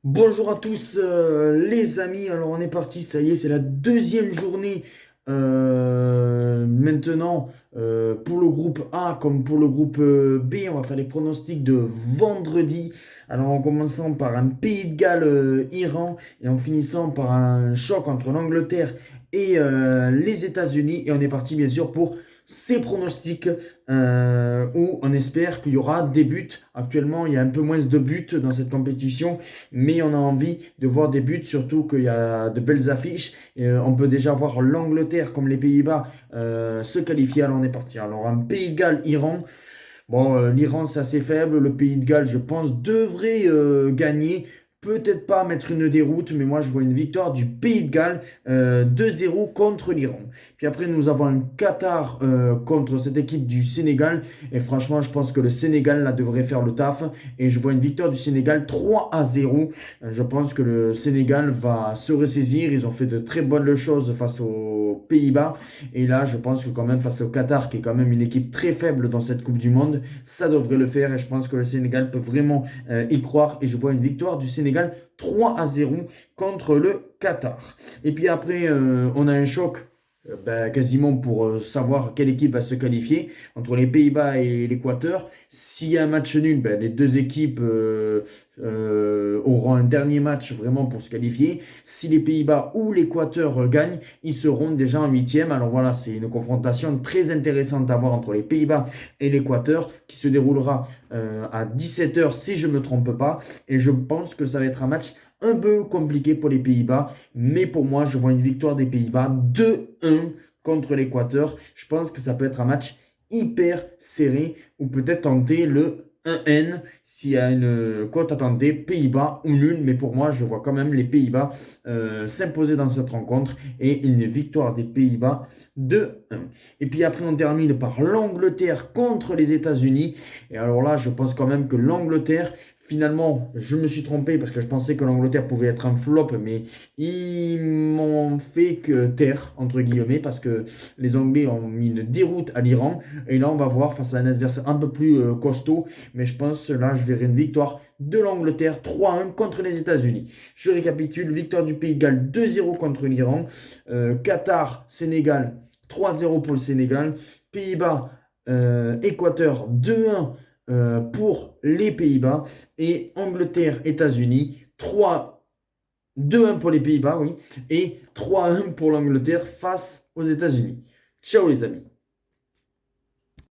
Bonjour à tous les amis, alors on est parti, ça y est, c'est la deuxième journée maintenant pour le groupe A comme pour le groupe B. On va faire les pronostics de vendredi. Alors en commençant par un Pays de Galles Iran et en finissant par un choc entre l'Angleterre et les États-Unis. Et on est parti bien sûr pour ces pronostics où on espère qu'il y aura des buts. Actuellement, il y a un peu moins de buts dans cette compétition, mais on a envie de voir des buts, surtout qu'il y a de belles affiches. Et, on peut déjà voir l'Angleterre comme les Pays-Bas se qualifier. Alors on est parti. Alors un Pays de Galles, Iran. Bon, l'Iran c'est assez faible. Le Pays de Galles, je pense, devrait gagner. Peut-être pas mettre une déroute, mais moi je vois une victoire du Pays de Galles 2-0 contre l'Iran. Puis après, nous avons un Qatar contre cette équipe du Sénégal. Et franchement, je pense que le Sénégal là, devrait faire le taf. Et je vois une victoire du Sénégal 3-0. Je pense que le Sénégal va se ressaisir. Ils ont fait de très bonnes choses face aux Pays-Bas. Et là, je pense que quand même face au Qatar, qui est quand même une équipe très faible dans cette Coupe du Monde, ça devrait le faire. Et je pense que le Sénégal peut vraiment y croire. Et je vois une victoire du Sénégal 3-0 contre le Qatar. Et puis après, on a un choc quasiment pour savoir quelle équipe va se qualifier entre les Pays-Bas et l'Équateur. S'il y a un match nul, les deux équipes auront un dernier match vraiment pour se qualifier. Si les Pays-Bas ou l'Équateur gagnent, ils seront déjà en huitième. Alors voilà, c'est une confrontation très intéressante à voir entre les Pays-Bas et l'Équateur qui se déroulera à 17h si je ne me trompe pas. Et je pense que ça va être un match un peu compliqué pour les Pays-Bas, mais pour moi, je vois une victoire des Pays-Bas 2-1 contre l'Équateur. Je pense que ça peut être un match hyper serré ou peut-être tenter le 1N s'il y a une cote à tenter, Pays-Bas ou nul, mais pour moi, je vois quand même les Pays-Bas s'imposer dans cette rencontre et une victoire des Pays-Bas 2-1. Et puis après, on termine par l'Angleterre contre les États-Unis. Et alors là, je pense quand même que l'Angleterre, finalement, je me suis trompé parce que je pensais que l'Angleterre pouvait être un flop, mais ils m'ont fait que taire, entre guillemets, parce que les Anglais ont mis une déroute à l'Iran. Et là, on va voir face à un adversaire un peu plus costaud. Mais je pense là, je verrai une victoire de l'Angleterre 3-1 contre les États-Unis. Je récapitule, victoire du Pays de Galles 2-0 contre l'Iran. Qatar, Sénégal 3-0 pour le Sénégal. Pays-Bas, Équateur 2-1 pour les Pays-Bas et Angleterre, États-Unis 2-1 pour les Pays-Bas, oui, et 3-1 pour l'Angleterre face aux États-Unis. Ciao les amis.